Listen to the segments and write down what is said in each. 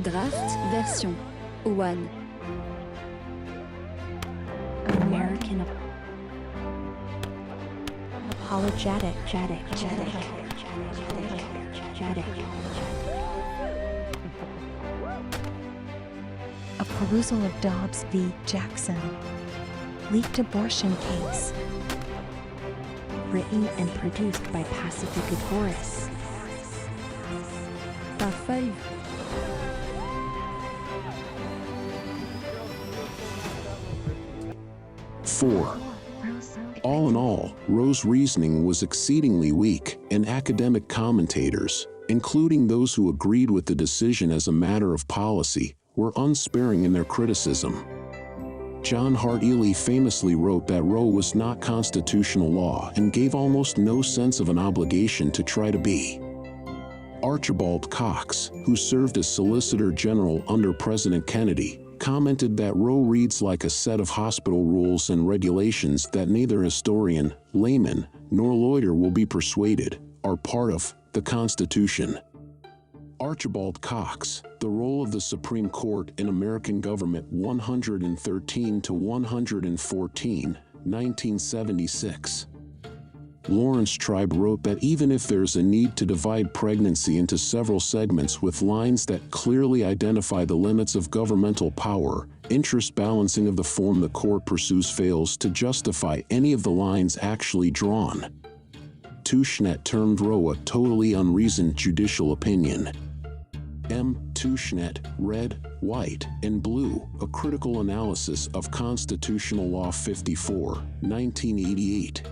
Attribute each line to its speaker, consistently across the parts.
Speaker 1: Draft version 1.
Speaker 2: American Apologetics. A perusal of Dobbs v. Jackson. Leaked abortion case. Written and produced by Pacificatoris.
Speaker 1: Par 5.
Speaker 3: Four. All in all, Roe's reasoning was exceedingly weak, and academic commentators, including those who agreed with the decision as a matter of policy, were unsparing in their criticism. John Hart Ely famously wrote that Roe was not constitutional law and gave almost no sense of an obligation to try to be. Archibald Cox, who served as Solicitor General under President Kennedy, commented that Roe reads like a set of hospital rules and regulations that neither historian, layman, nor lawyer will be persuaded are part of the Constitution. Archibald Cox, The Role of the Supreme Court in American Government 113 to 114, 1976. Lawrence Tribe wrote that even if there's a need to divide pregnancy into several segments with lines that clearly identify the limits of governmental power, interest balancing of the form the court pursues fails to justify any of the lines actually drawn. Tushnet termed Roe a totally unreasoned judicial opinion. M. Tushnet, Red, White, and Blue, A Critical Analysis of Constitutional Law 54, 1988.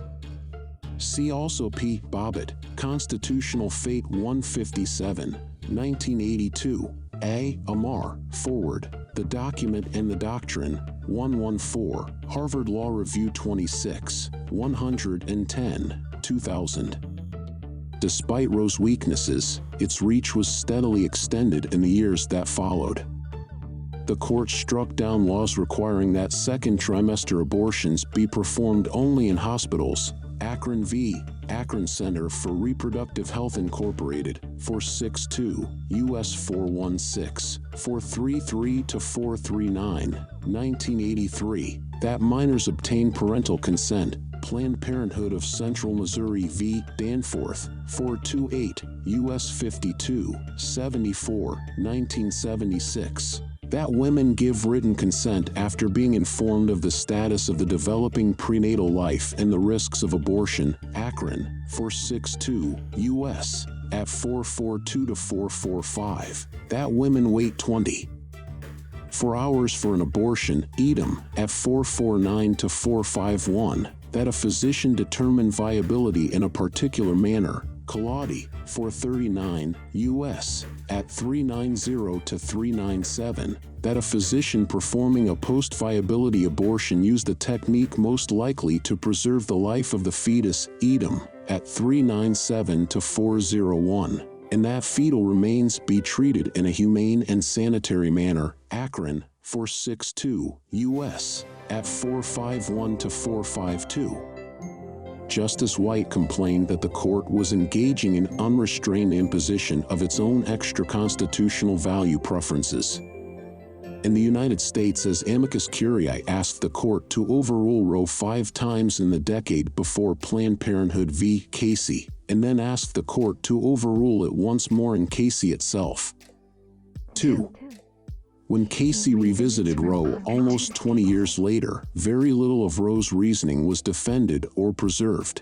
Speaker 3: See also P. Bobbitt, Constitutional Fate 157, 1982. A. Amar, Forward, The Document and the Doctrine, 114, Harvard Law Review 26, 110, 2000. Despite Roe's weaknesses, its reach was steadily extended in the years that followed. The court struck down laws requiring that second trimester abortions be performed only in hospitals. Akron v. Akron Center for Reproductive Health Incorporated, 462, U.S. 416, 433-439, 1983, that minors obtain parental consent. Planned Parenthood of Central Missouri v. Danforth, 428, U.S. 52, 74, 1976. That women give written consent after being informed of the status of the developing prenatal life and the risks of abortion. Akron, 462, U.S., at 442-445. That women wait 24 hours for an abortion. Edom, at 449-451. That a physician determine viability in a particular manner. Kaladi, 439, U.S., at 390-397, that a physician performing a post-viability abortion used the technique most likely to preserve the life of the fetus. Edom, at 397-401, and that fetal remains be treated in a humane and sanitary manner. Akron, 462, U.S., at 451-452. Justice White complained that the court was engaging in unrestrained imposition of its own extra-constitutional value preferences. In the United States, as amicus curiae asked the court to overrule Roe 5 times in the decade before Planned Parenthood v. Casey, and then asked the court to overrule it once more in Casey itself. 2. When Casey revisited Roe almost 20 years later, very little of Roe's reasoning was defended or preserved.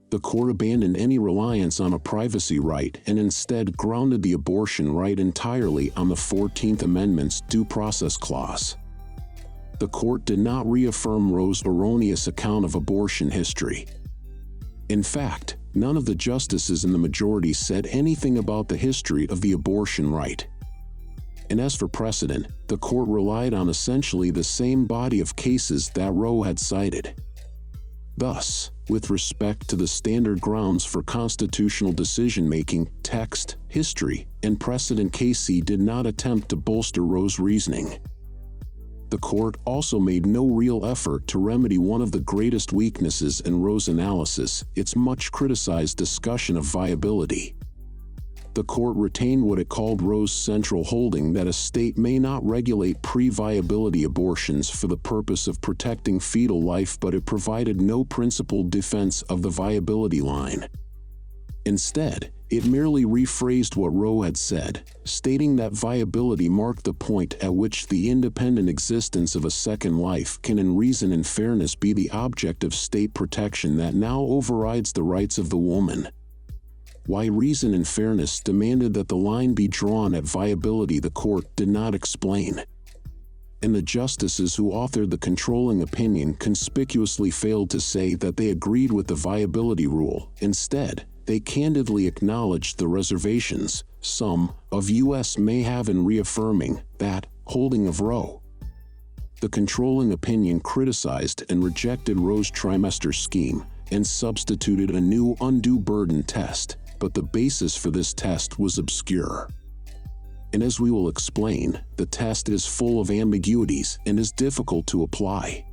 Speaker 3: The court abandoned any reliance on a privacy right and instead grounded the abortion right entirely on the 14th Amendment's Due Process Clause. The court did not reaffirm Roe's erroneous account of abortion history. In fact, none of the justices in the majority said anything about the history of the abortion right. And as for precedent, the court relied on essentially the same body of cases that Roe had cited. Thus, with respect to the standard grounds for constitutional decision-making, text, history, and precedent, Casey did not attempt to bolster Roe's reasoning. The court also made no real effort to remedy one of the greatest weaknesses in Roe's analysis, its much criticized discussion of viability. the court retained what it called Roe's central holding that a state may not regulate pre-viability abortions for the purpose of protecting fetal life, but it provided no principled defense of the viability line. Instead, it merely rephrased what Roe had said, stating that viability marked the point at which the independent existence of a second life can in reason and fairness be the object of state protection that now overrides the rights of the woman. Why reason and fairness demanded that the line be drawn at viability the court did not explain. And the justices who authored the controlling opinion conspicuously failed to say that they agreed with the viability rule. Instead, they candidly acknowledged the reservations some of U.S. may have in reaffirming that holding of Roe. The controlling opinion criticized and rejected Roe's trimester scheme and substituted a new undue burden test, but the basis for this test was obscure. And as we will explain, the test is full of ambiguities and is difficult to apply.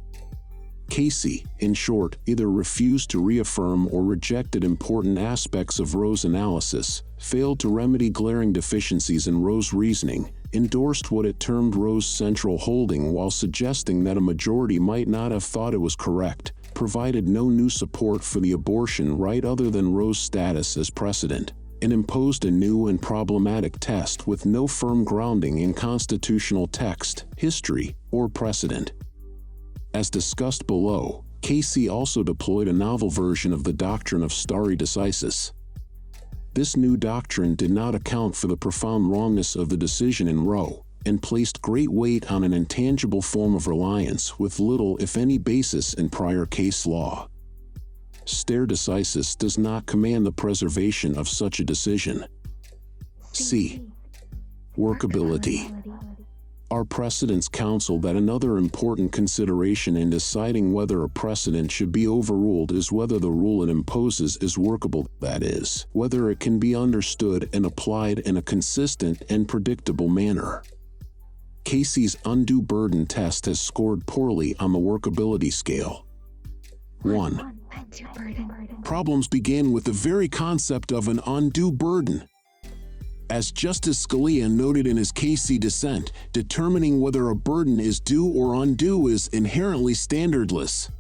Speaker 3: Casey, in short, either refused to reaffirm or rejected important aspects of Roe's analysis, failed to remedy glaring deficiencies in Roe's reasoning, endorsed what it termed Roe's central holding while suggesting that a majority might not have thought it was correct, provided no new support for the abortion right other than Roe's status as precedent, and imposed a new and problematic test with no firm grounding in constitutional text, history, or precedent. As discussed below, Casey also deployed a novel version of the doctrine of stare decisis. This new doctrine did not account for the profound wrongness of the decision in Roe, and placed great weight on an intangible form of reliance with little if any basis in prior case law. Stare decisis does not command the preservation of such a decision. C. Workability. Our precedents counsel that another important consideration in deciding whether a precedent should be overruled is whether the rule it imposes is workable, that is, whether it can be understood and applied in a consistent and predictable manner. Casey's undue burden test has scored poorly on the workability scale. 1. Problems begin with the very concept of an undue burden. As Justice Scalia noted in his Casey dissent, determining whether a burden is due or undue is inherently standardless.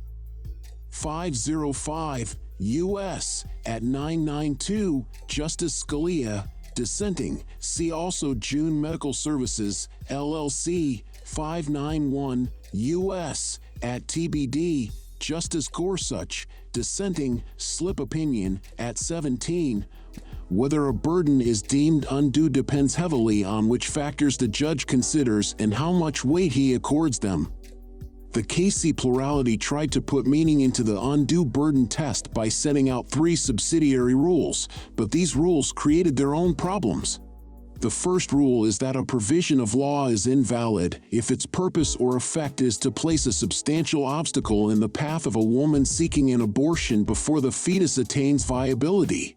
Speaker 3: 505 U.S. at 992, Justice Scalia, dissenting, see also June Medical Services, LLC, 591 U.S. at TBD, Justice Gorsuch, dissenting, slip opinion, at 17. Whether a burden is deemed undue depends heavily on which factors the judge considers and how much weight he accords them. The Casey plurality tried to put meaning into the undue burden test by setting out 3 subsidiary rules, but these rules created their own problems. The first rule is that a provision of law is invalid if its purpose or effect is to place a substantial obstacle in the path of a woman seeking an abortion before the fetus attains viability.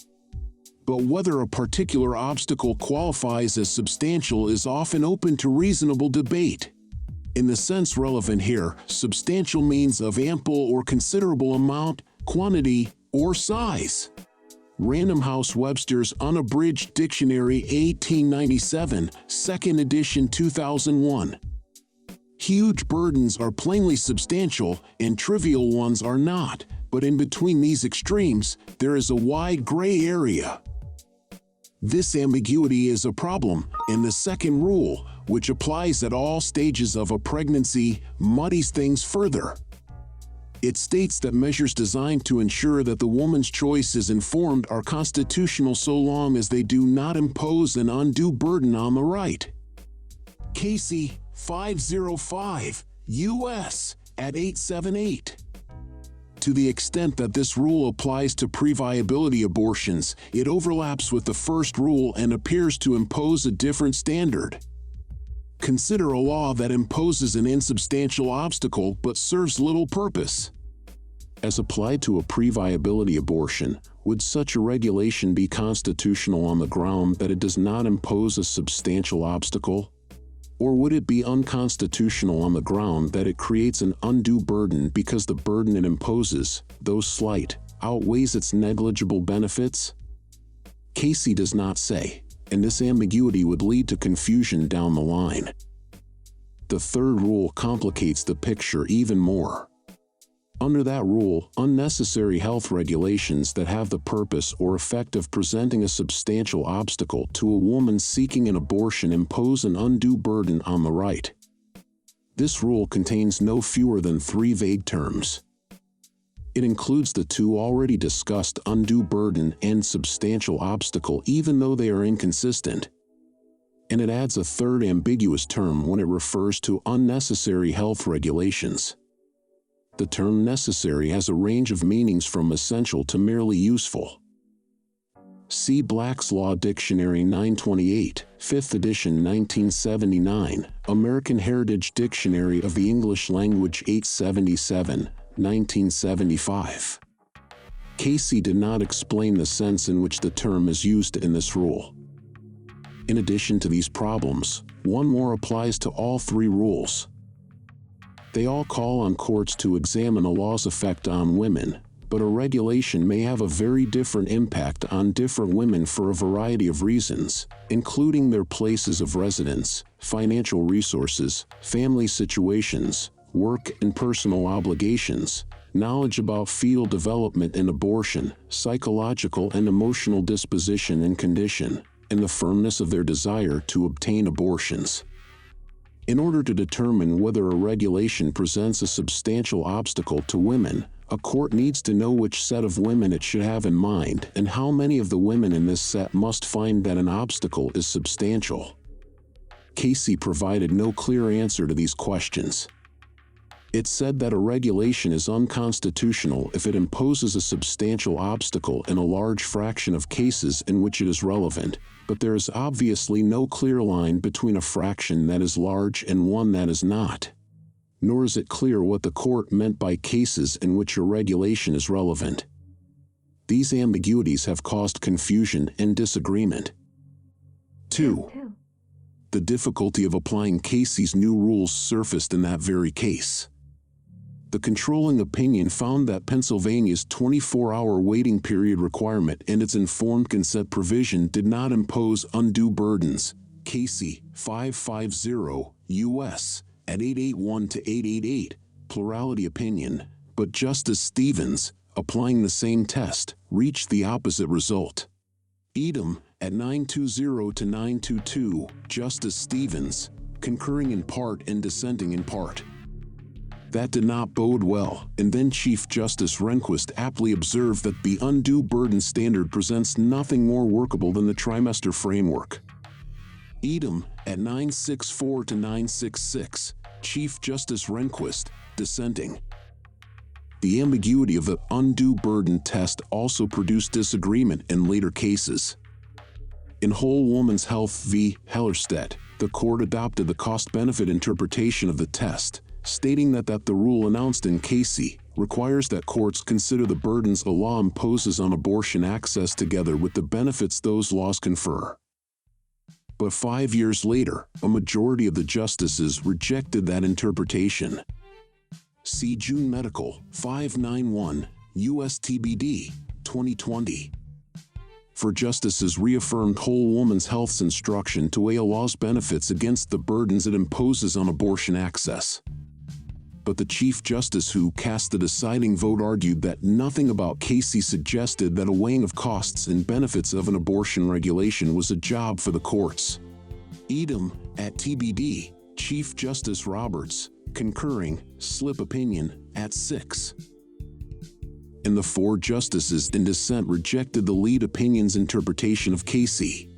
Speaker 3: But whether a particular obstacle qualifies as substantial is often open to reasonable debate. In the sense relevant here, substantial means of ample or considerable amount, quantity, or size. Random House Webster's Unabridged Dictionary 1897, 2nd edition 2001. Huge burdens are plainly substantial and trivial ones are not, but in between these extremes, there is a wide gray area. This ambiguity is a problem, and the second rule, which applies at all stages of a pregnancy, muddies things further. It states that measures designed to ensure that the woman's choice is informed are constitutional so long as they do not impose an undue burden on the right. Casey, 505, U.S. at 878. To the extent that this rule applies to pre-viability abortions, it overlaps with the first rule and appears to impose a different standard. Consider a law that imposes an insubstantial obstacle but serves little purpose. As applied to a pre-viability abortion, would such a regulation be constitutional on the ground that it does not impose a substantial obstacle? Or would it be unconstitutional on the ground that it creates an undue burden because the burden it imposes, though slight, outweighs its negligible benefits? Casey does not say, and this ambiguity would lead to confusion down the line. The third rule complicates the picture even more. Under that rule, unnecessary health regulations that have the purpose or effect of presenting a substantial obstacle to a woman seeking an abortion impose an undue burden on the right. This rule contains no fewer than 3 vague terms. It includes the 2 already discussed undue burden and substantial obstacle, even though they are inconsistent. And it adds a third ambiguous term when it refers to unnecessary health regulations. The term necessary has a range of meanings from essential to merely useful. See Black's Law Dictionary 928, 5th edition 1979, American Heritage Dictionary of the English Language 877, 1975. Casey did not explain the sense in which the term is used in this rule. In addition to these problems, one more applies to all 3 rules. They all call on courts to examine a law's effect on women, but a regulation may have a very different impact on different women for a variety of reasons, including their places of residence, financial resources, family situations, work and personal obligations, knowledge about fetal development and abortion, psychological and emotional disposition and condition, and the firmness of their desire to obtain abortions. In order to determine whether a regulation presents a substantial obstacle to women, a court needs to know which set of women it should have in mind and how many of the women in this set must find that an obstacle is substantial. Casey provided no clear answer to these questions. It said that a regulation is unconstitutional if it imposes a substantial obstacle in a large fraction of cases in which it is relevant, but there is obviously no clear line between a fraction that is large and one that is not. Nor is it clear what the court meant by cases in which a regulation is relevant. These ambiguities have caused confusion and disagreement. 2. The difficulty of applying Casey's new rules surfaced in that very case. The controlling opinion found that Pennsylvania's 24-hour waiting period requirement and its informed consent provision did not impose undue burdens. Casey, 550, U.S., at 881 to 888, plurality opinion, but Justice Stevens, applying the same test, reached the opposite result. Edom, at 920 to 922, Justice Stevens, concurring in part and dissenting in part. That did not bode well, and then Chief Justice Rehnquist aptly observed that the undue burden standard presents nothing more workable than the trimester framework. Edom, at 964 to 966, Chief Justice Rehnquist, dissenting. The ambiguity of the undue burden test also produced disagreement in later cases. In Whole Woman's Health v. Hellerstedt, the court adopted the cost-benefit interpretation of the test, stating that the rule announced in Casey requires that courts consider the burdens a law imposes on abortion access together with the benefits those laws confer. But 5 years later, a majority of the justices rejected that interpretation. See June Medical, 591, U.S. TBD, 2020. For justices reaffirmed Whole Woman's Health's instruction to weigh a law's benefits against the burdens it imposes on abortion access. But the Chief Justice who cast the deciding vote argued that nothing about Casey suggested that a weighing of costs and benefits of an abortion regulation was a job for the courts. Edom, at TBD, Chief Justice Roberts, concurring, slip opinion, at 6. And the 4 justices in dissent rejected the lead opinion's interpretation of Casey.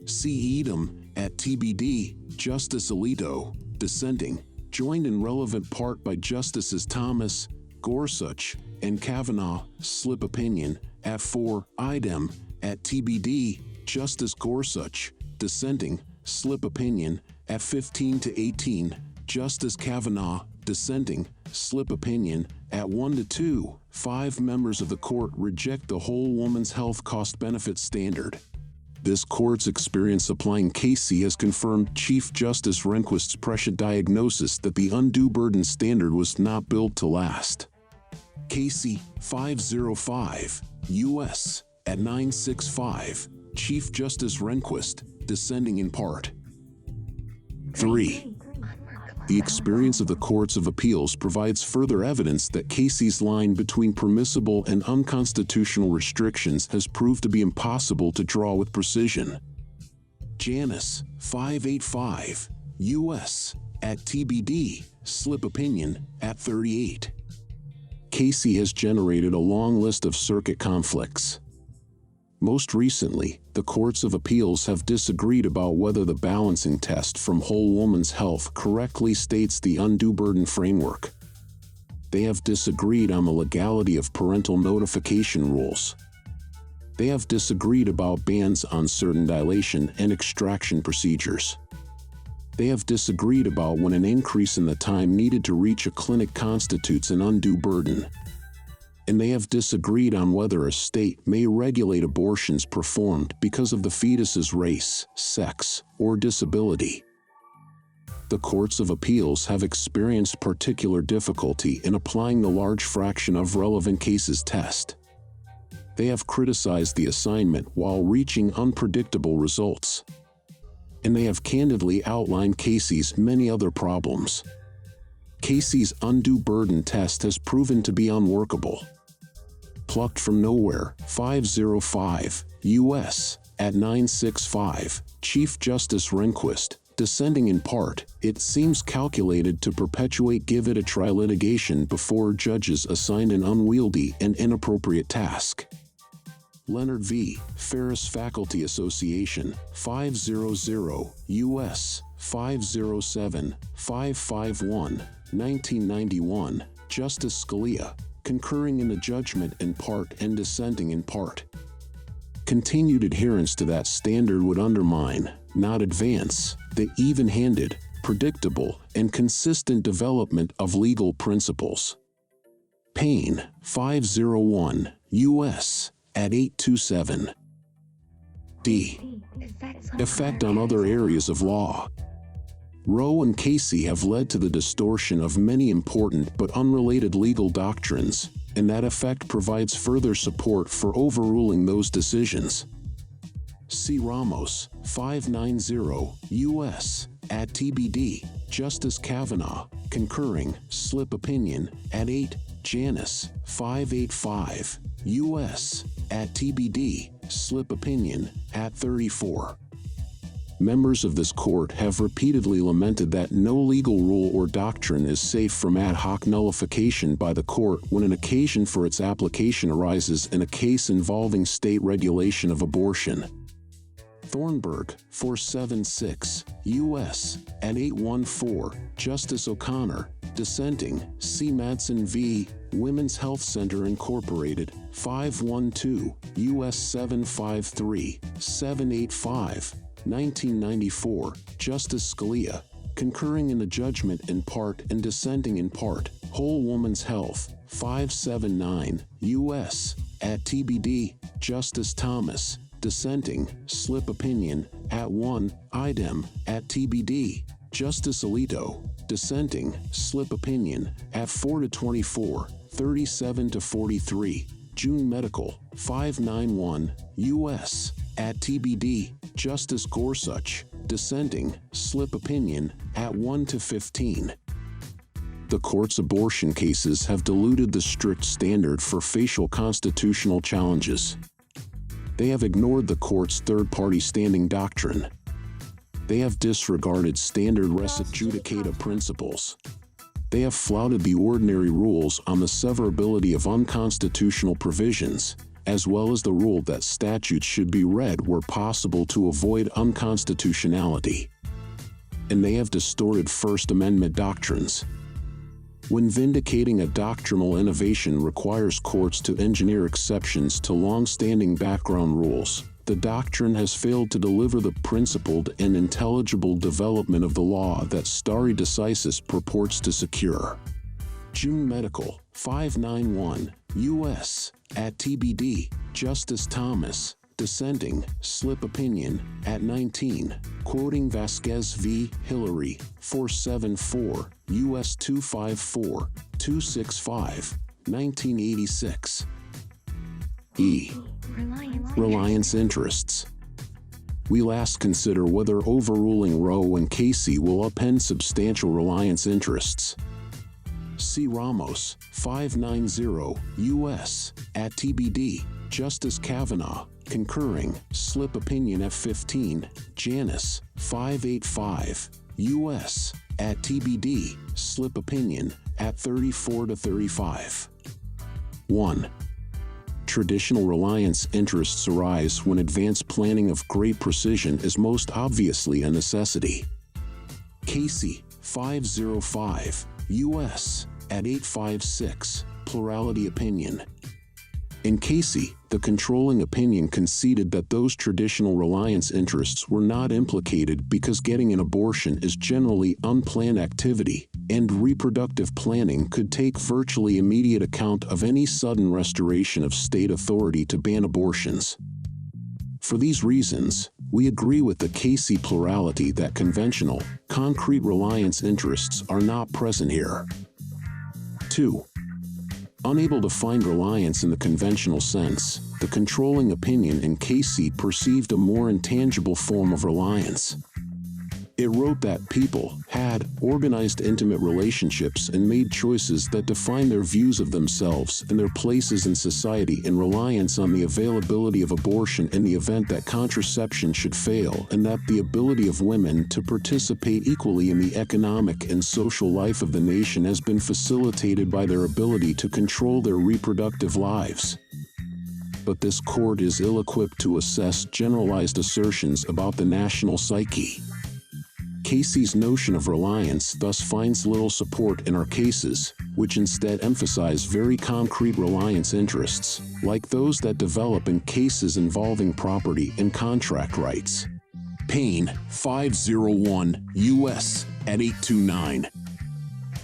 Speaker 3: See Edom, at TBD, Justice Alito, dissenting, joined in relevant part by Justices Thomas, Gorsuch, and Kavanaugh, slip opinion, at 4, Idem, at TBD, Justice Gorsuch, dissenting, slip opinion, at 15 to 18, Justice Kavanaugh, dissenting, slip opinion, at 1 to 2, 5 members of the court reject the Whole Woman's Health cost-benefit standard. This court's experience applying Casey has confirmed Chief Justice Rehnquist's prescient diagnosis that the undue burden standard was not built to last. Casey, 505, U.S., at 965, Chief Justice Rehnquist, dissenting in part. 3. The experience of the courts of appeals provides further evidence that Casey's line between permissible and unconstitutional restrictions has proved to be impossible to draw with precision. Janus, 585, U.S., at TBD, slip opinion, at 38. Casey has generated a long list of circuit conflicts. Most recently, the courts of appeals have disagreed about whether the balancing test from Whole Woman's Health correctly states the undue burden framework. They have disagreed on the legality of parental notification rules. They have disagreed about bans on certain dilation and extraction procedures. They have disagreed about when an increase in the time needed to reach a clinic constitutes an undue burden. And they have disagreed on whether a state may regulate abortions performed because of the fetus's race, sex, or disability. The courts of appeals have experienced particular difficulty in applying the large fraction of relevant cases test. They have criticized the assignment while reaching unpredictable results. And they have candidly outlined Casey's many other problems. Casey's undue burden test has proven to be unworkable. Plucked from nowhere, 505, U.S., at 965, Chief Justice Rehnquist, dissenting in part, it seems calculated to perpetuate give it a try litigation before judges assigned an unwieldy and inappropriate task. Leonard v. Ferris Faculty Association, 500, U.S., 507, 551, 1991, Justice Scalia, concurring in the judgment in part and dissenting in part. Continued adherence to that standard would undermine, not advance, the even-handed, predictable, and consistent development of legal principles. Payne, 501, U.S., at 827. D. Effect on other areas of law. Roe and Casey have led to the distortion of many important but unrelated legal doctrines, and that effect provides further support for overruling those decisions. C. Ramos, 590, U.S., at TBD, Justice Kavanaugh, concurring, slip opinion, at 8, Janus, 585, U.S., at TBD, slip opinion, at 34. Members of this court have repeatedly lamented that no legal rule or doctrine is safe from ad hoc nullification by the court when an occasion for its application arises in a case involving state regulation of abortion. Thornburg, 476, U.S., at 814, Justice O'Connor, dissenting, C. Madsen v. Women's Health Center Incorporated, 512, U.S. 753, 785, 1994, Justice Scalia, concurring in the judgment in part and dissenting in part, Whole Woman's Health, 579, U.S., at TBD, Justice Thomas, dissenting, slip opinion, at 1, idem, at TBD, Justice Alito, dissenting, slip opinion, at 4-24, 37-43, June Medical, 591, U.S., at TBD, Justice Gorsuch, dissenting, slip opinion, at 1-15. The court's abortion cases have diluted the strict standard for facial constitutional challenges. They have ignored the court's third-party standing doctrine. They have disregarded standard res judicata principles. They have flouted the ordinary rules on the severability of unconstitutional provisions, as well as the rule that statutes should be read where possible to avoid unconstitutionality. And they have distorted First Amendment doctrines. When vindicating a doctrinal innovation requires courts to engineer exceptions to long-standing background rules, the doctrine has failed to deliver the principled and intelligible development of the law that stare decisis purports to secure. June Medical, 591, U.S., at TBD, Justice Thomas, dissenting, slip opinion, at 19, quoting Vasquez v. Hillary, 474, U.S. 254, 265, 1986. E. Reliance interests. we last consider whether overruling Roe and Casey will upend substantial reliance interests. See Ramos, 590, U.S., at TBD, Justice Kavanaugh, concurring, slip opinion F15, Janus, 585, U.S., at TBD, slip opinion, at 34-35. 1. Traditional reliance interests arise when advanced planning of great precision is most obviously a necessity. Casey, 505, U.S., at 856, plurality opinion. In Casey, the controlling opinion conceded that those traditional reliance interests were not implicated because getting an abortion is generally unplanned activity, and reproductive planning could take virtually immediate account of any sudden restoration of state authority to ban abortions. For these reasons, we agree with the Casey plurality that conventional, concrete reliance interests are not present here. 2. Unable to find reliance in the conventional sense, the controlling opinion in Casey perceived a more intangible form of reliance. It wrote that people had organized intimate relationships and made choices that defined their views of themselves and their places in society in reliance on the availability of abortion in the event that contraception should fail, and that the ability of women to participate equally in the economic and social life of the nation has been facilitated by their ability to control their reproductive lives. But this court is ill-equipped to assess generalized assertions about the national psyche. Casey's notion of reliance thus finds little support in our cases, which instead emphasize very concrete reliance interests, like those that develop in cases involving property and contract rights. Payne, 501, U.S., at 829.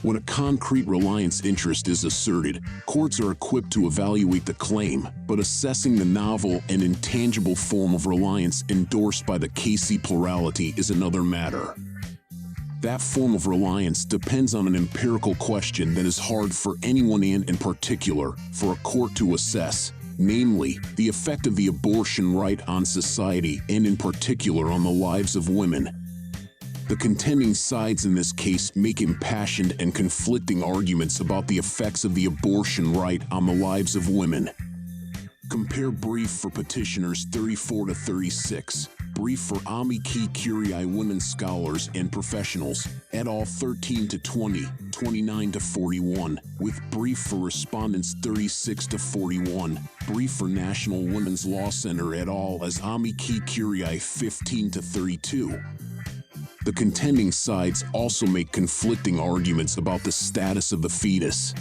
Speaker 3: When a concrete reliance interest is asserted, courts are equipped to evaluate the claim, but assessing the novel and intangible form of reliance endorsed by the Casey plurality is another matter. That form of reliance depends on an empirical question that is hard for anyone and in particular for a court to assess, namely, the effect of the abortion right on society and in particular on the lives of women. The contending sides in this case make impassioned and conflicting arguments about the effects of the abortion right on the lives of women. Compare brief for petitioners 34-36. Brief for amici curiae women scholars and professionals, et al. 13-20, 29-41, with brief for respondents 36-41, brief for National Women's Law Center et al. As amici curiae 15-32. The contending sides also make conflicting arguments about the status of the fetus.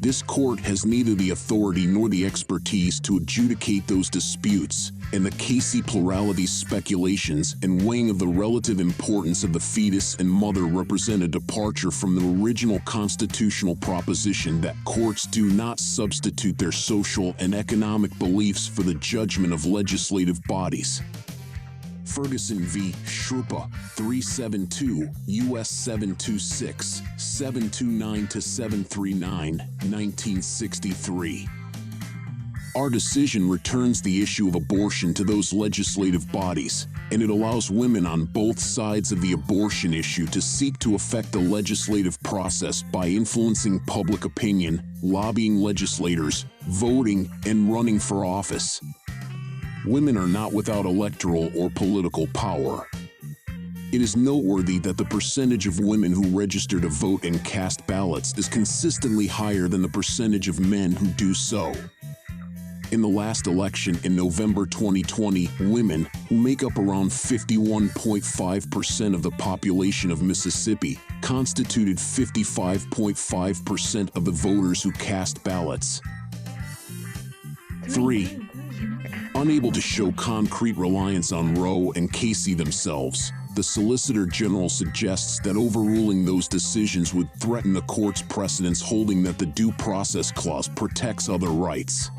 Speaker 3: This court has neither the authority nor the expertise to adjudicate those disputes, and the Casey plurality's speculations and weighing of the relative importance of the fetus and mother represent a departure from the original constitutional proposition that courts do not substitute their social and economic beliefs for the judgment of legislative bodies. Ferguson v. Schrupa, 372, U.S. 726, 729-739, 1963. Our decision returns the issue of abortion to those legislative bodies, and it allows women on both sides of the abortion issue to seek to affect the legislative process by influencing public opinion, lobbying legislators, voting, and running for office. Women are not without electoral or political power. It is noteworthy that the percentage of women who register to vote and cast ballots is consistently higher than the percentage of men who do so. In the last election in November 2020, women, who make up around 51.5% of the population of Mississippi, constituted 55.5% of the voters who cast ballots. 3. Unable to show concrete reliance on Roe and Casey themselves, the Solicitor General suggests that overruling those decisions would threaten the court's precedents holding that the Due Process Clause protects other rights.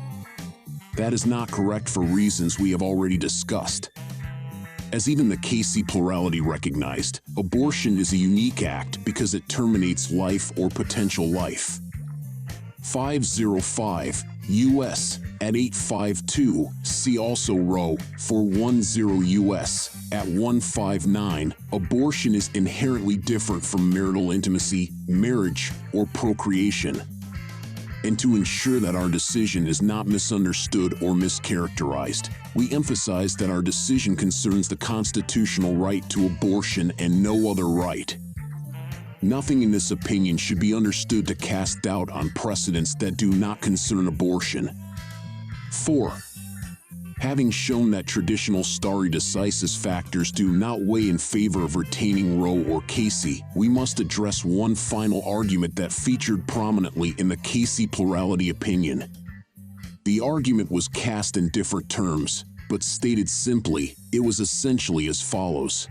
Speaker 3: That is not correct for reasons we have already discussed. As even the Casey plurality recognized, abortion is a unique act because it terminates life or potential life. 505, U.S. at 852, see also Roe 410 U.S. at 159, abortion is inherently different from marital intimacy, marriage, or procreation. And to ensure that our decision is not misunderstood or mischaracterized, we emphasize that our decision concerns the constitutional right to abortion and no other right. Nothing in this opinion should be understood to cast doubt on precedents that do not concern abortion. 4. Having shown that traditional stare decisis factors do not weigh in favor of retaining Roe or Casey, we must address one final argument that featured prominently in the Casey plurality opinion. The argument was cast in different terms, but stated simply, it was essentially as follows.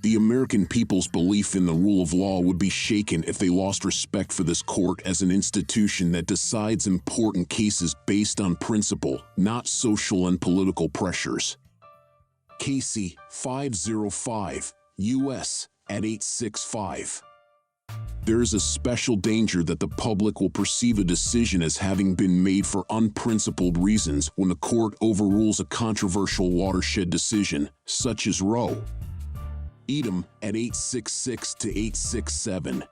Speaker 3: The American people's belief in the rule of law would be shaken if they lost respect for this court as an institution that decides important cases based on principle, not social and political pressures. Casey 505, U.S. at 865. There is a special danger that the public will perceive a decision as having been made for unprincipled reasons when the court overrules a controversial watershed decision, such as Roe. Edom at 866 to 867.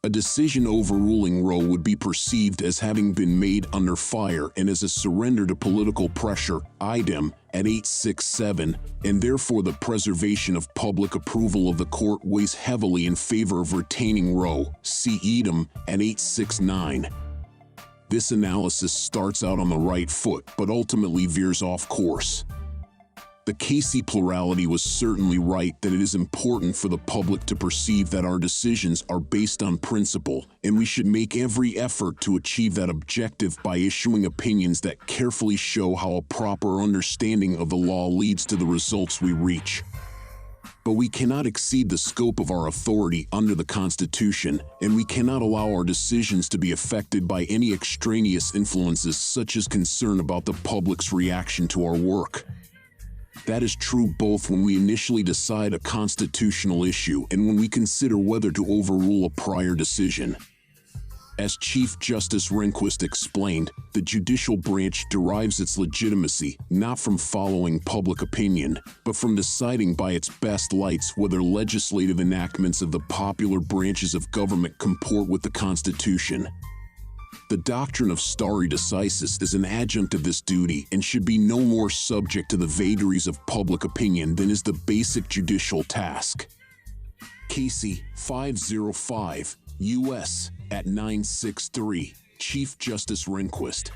Speaker 3: A decision overruling Roe would be perceived as having been made under fire and as a surrender to political pressure, Edom at 867, and therefore the preservation of public approval of the court weighs heavily in favor of retaining Roe, see Edom at 869. This analysis starts out on the right foot but ultimately veers off course. The Casey plurality was certainly right that it is important for the public to perceive that our decisions are based on principle, and we should make every effort to achieve that objective by issuing opinions that carefully show how a proper understanding of the law leads to the results we reach. But we cannot exceed the scope of our authority under the Constitution, and we cannot allow our decisions to be affected by any extraneous influences such as concern about the public's reaction to our work. That is true both when we initially decide a constitutional issue and when we consider whether to overrule a prior decision. As Chief Justice Rehnquist explained, the judicial branch derives its legitimacy not from following public opinion, but from deciding by its best lights whether legislative enactments of the popular branches of government comport with the Constitution. The doctrine of stare decisis is an adjunct of this duty and should be no more subject to the vagaries of public opinion than is the basic judicial task. Casey 505, U.S. at 963, Chief Justice Rehnquist.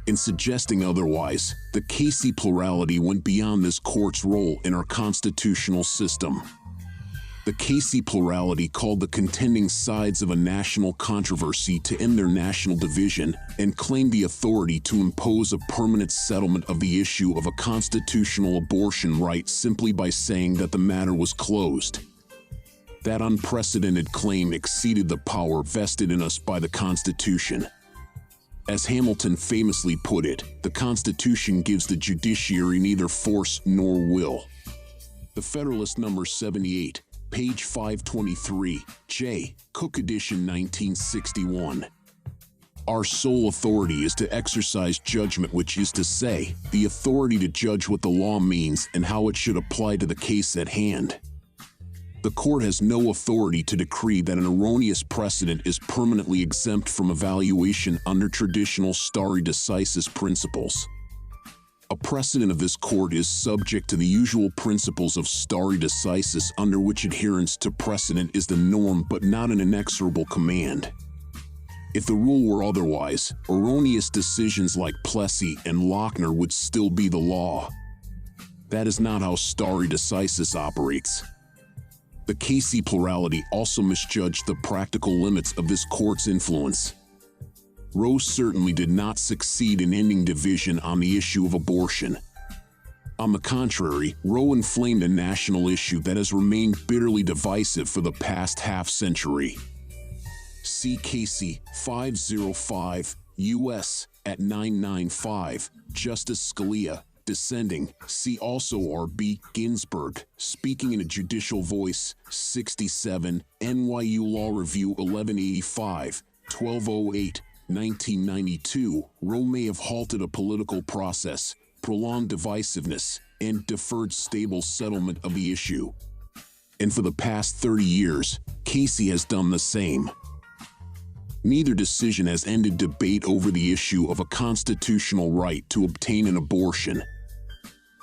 Speaker 3: In suggesting otherwise, the Casey plurality went beyond this court's role in our constitutional system. The Casey plurality called the contending sides of a national controversy to end their national division and claimed the authority to impose a permanent settlement of the issue of a constitutional abortion right simply by saying that the matter was closed. That unprecedented claim exceeded the power vested in us by the Constitution. As Hamilton famously put it, the Constitution gives the judiciary neither force nor will. The Federalist number 78. Page 523, J. Cook edition 1961. Our sole authority is to exercise judgment, which is to say, the authority to judge what the law means and how it should apply to the case at hand. The court has no authority to decree that an erroneous precedent is permanently exempt from evaluation under traditional stare decisis principles. A precedent of this court is subject to the usual principles of stare decisis under which adherence to precedent is the norm but not an inexorable command. If the rule were otherwise, erroneous decisions like Plessy and Lochner would still be the law. That is not how stare decisis operates. The Casey plurality also misjudged the practical limits of this court's influence. Roe certainly did not succeed in ending division on the issue of abortion. On the contrary, Roe inflamed a national issue that has remained bitterly divisive for the past half-century. See Casey 505, U.S. at 995, Justice Scalia, dissenting. See also R.B. Ginsburg, speaking in a judicial voice, 67, NYU Law Review 1185, 1208, 1992, Roe may have halted a political process, prolonged divisiveness, and deferred stable settlement of the issue. And for the past 30 years, Casey has done the same. Neither decision has ended debate over the issue of a constitutional right to obtain an abortion.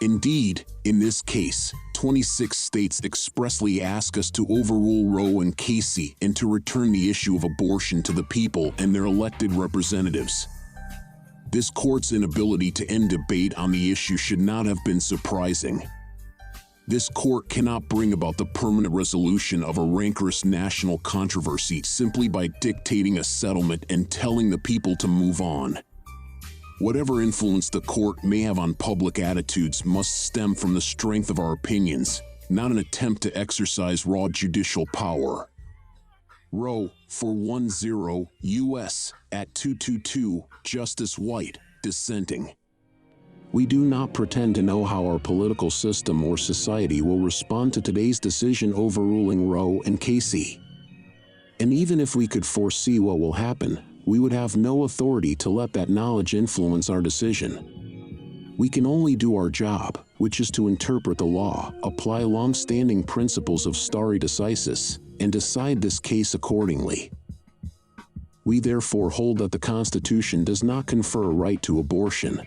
Speaker 3: Indeed, in this case, 26 states expressly ask us to overrule Roe and Casey and to return the issue of abortion to the people and their elected representatives. This court's inability to end debate on the issue should not have been surprising. This court cannot bring about the permanent resolution of a rancorous national controversy simply by dictating a settlement and telling the people to move on. Whatever influence the court may have on public attitudes must stem from the strength of our opinions, not an attempt to exercise raw judicial power. Roe, 410, U.S., at 222, Justice White, dissenting. We do not pretend to know how our political system or society will respond to today's decision overruling Roe and Casey. And even if we could foresee what will happen, we would have no authority to let that knowledge influence our decision. We can only do our job, which is to interpret the law, apply long-standing principles of stare decisis, and decide this case accordingly. We therefore hold that the Constitution does not confer a right to abortion.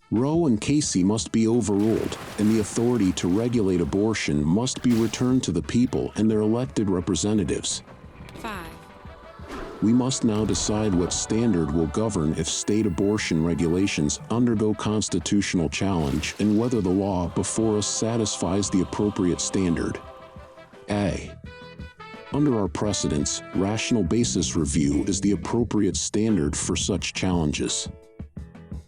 Speaker 3: Roe and Casey must be overruled, and the authority to regulate abortion must be returned to the people and their elected representatives.
Speaker 4: 5.
Speaker 3: We must now decide what standard will govern if state abortion regulations undergo constitutional challenge and whether the law before us satisfies the appropriate standard. A. Under our precedents, rational basis review is the appropriate standard for such challenges.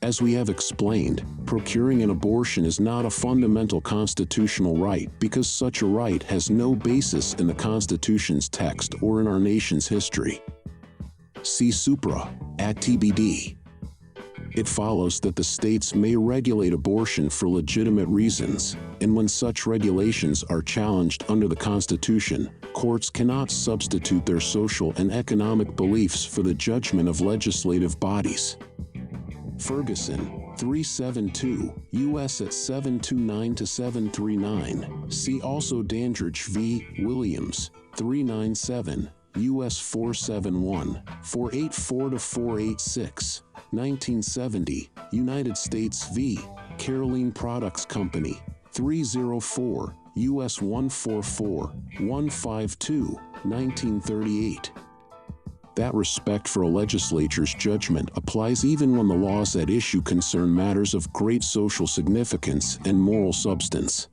Speaker 3: As we have explained, procuring an abortion is not a fundamental constitutional right because such a right has no basis in the Constitution's text or in our nation's history. See supra, at TBD. It follows that the states may regulate abortion for legitimate reasons, and when such regulations are challenged under the Constitution, courts cannot substitute their social and economic beliefs for the judgment of legislative bodies. Ferguson, 372, U.S. at 729-739. See also Dandridge v. Williams, 397, U.S. 471, 484-486, 1970, United States v. Caroline Products Company, 304, U.S. 144, 152, 1938. That respect for a legislature's judgment applies even when the laws at issue concern matters of great social significance and moral substance.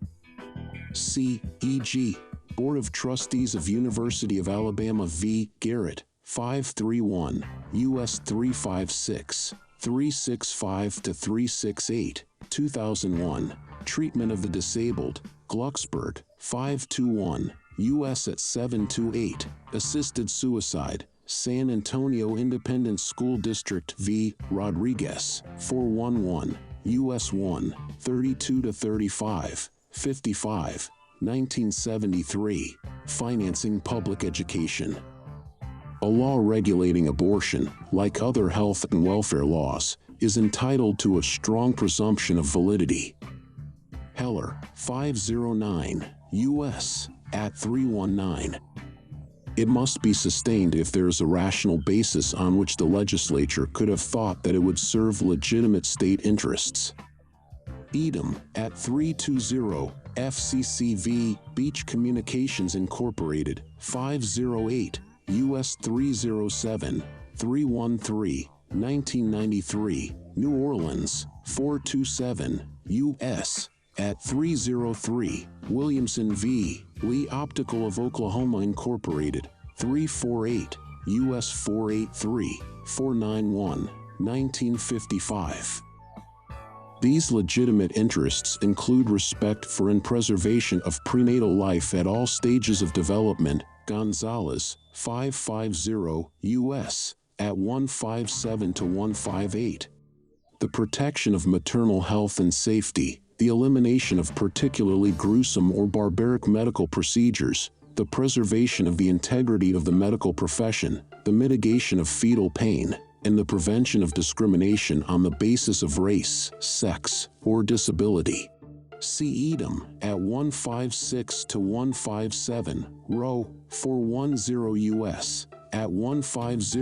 Speaker 3: See, e.g., Board of Trustees of University of Alabama v. Garrett, 531, U.S. 356, 365-368, 2001, Treatment of the Disabled, Glucksberg, 521, U.S. at 728, Assisted Suicide, San Antonio Independent School District v. Rodriguez, 411, U.S. 1, 32-35, 55, 1973, Financing Public Education. A law regulating abortion, like other health and welfare laws, is entitled to a strong presumption of validity. Heller, 509, U.S., at 319. It must be sustained if there is a rational basis on which the legislature could have thought that it would serve legitimate state interests. Edom, at 320, FCC v. Beach Communications Incorporated, 508, U.S. 307, 313, 1993, New Orleans, 427, U.S., at 303, Williamson v. Lee Optical of Oklahoma Incorporated, 348, U.S. 483, 491, 1955. These legitimate interests include respect for and preservation of prenatal life at all stages of development, Gonzalez, 550, U.S., at 157-158. The protection of maternal health and safety, the elimination of particularly gruesome or barbaric medical procedures, the preservation of the integrity of the medical profession, the mitigation of fetal pain, and the prevention of discrimination on the basis of race, sex, or disability. See Edom at 156 to 157, Row 410 U.S. at 150,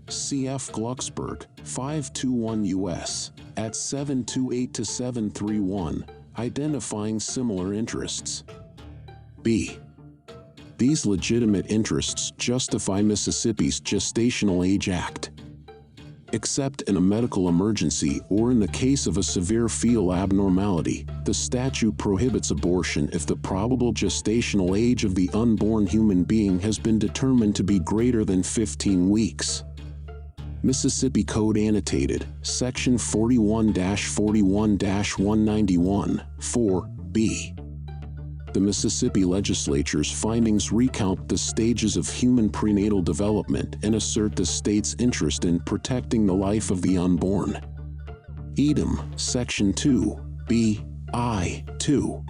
Speaker 3: CF Glucksberg 521 U.S. at 728 to 731, identifying similar interests. B. These legitimate interests justify Mississippi's Gestational Age Act. Except in a medical emergency or in the case of a severe fetal abnormality, the statute prohibits abortion if the probable gestational age of the unborn human being has been determined to be greater than 15 weeks. Mississippi Code Annotated, Section 41-41-191, 4b. The Mississippi Legislature's findings recount the stages of human prenatal development and assert the state's interest in protecting the life of the unborn. Edom, Section 2b, I, 2.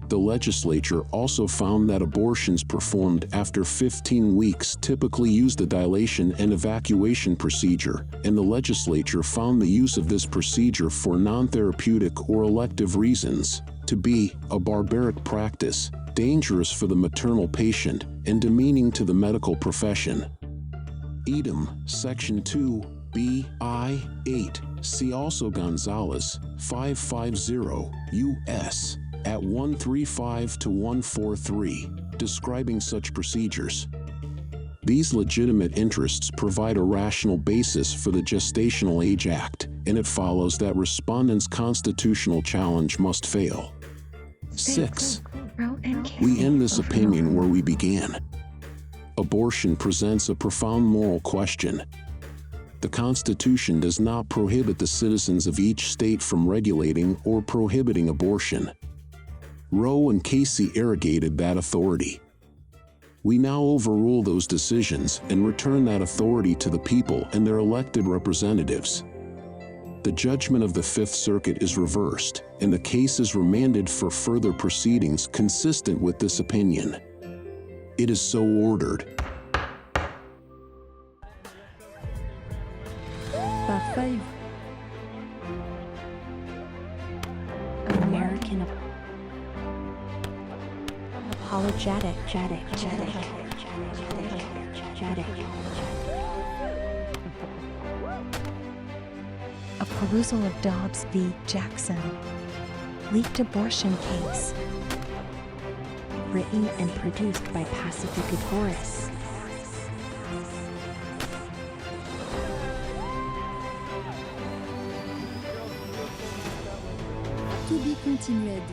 Speaker 3: The legislature also found that abortions performed after 15 weeks typically use the dilation and evacuation procedure, and the legislature found the use of this procedure for non-therapeutic or elective reasons to be a barbaric practice, dangerous for the maternal patient, and demeaning to the medical profession. Edom, Section 2b, I, 8. See also Gonzalez, 550, U.S. at 135 to 143, describing such procedures. These legitimate interests provide a rational basis for the Gestational Age Act, and it follows that respondents' constitutional challenge must fail. 6. We end this opinion where we began. Abortion presents a profound moral question. The Constitution does not prohibit the citizens of each state from regulating or prohibiting abortion. Roe and Casey arrogated that authority. We now overrule those decisions and return that authority to the people and their elected representatives. The judgment of the Fifth Circuit is reversed, and the case is remanded for further proceedings consistent with this opinion. It is so ordered.
Speaker 1: Part 5.
Speaker 2: American Apologetic. A perusal of Dobbs v. Jackson. Leaked abortion case. Written and produced by Pacificatoris.
Speaker 1: To be continued.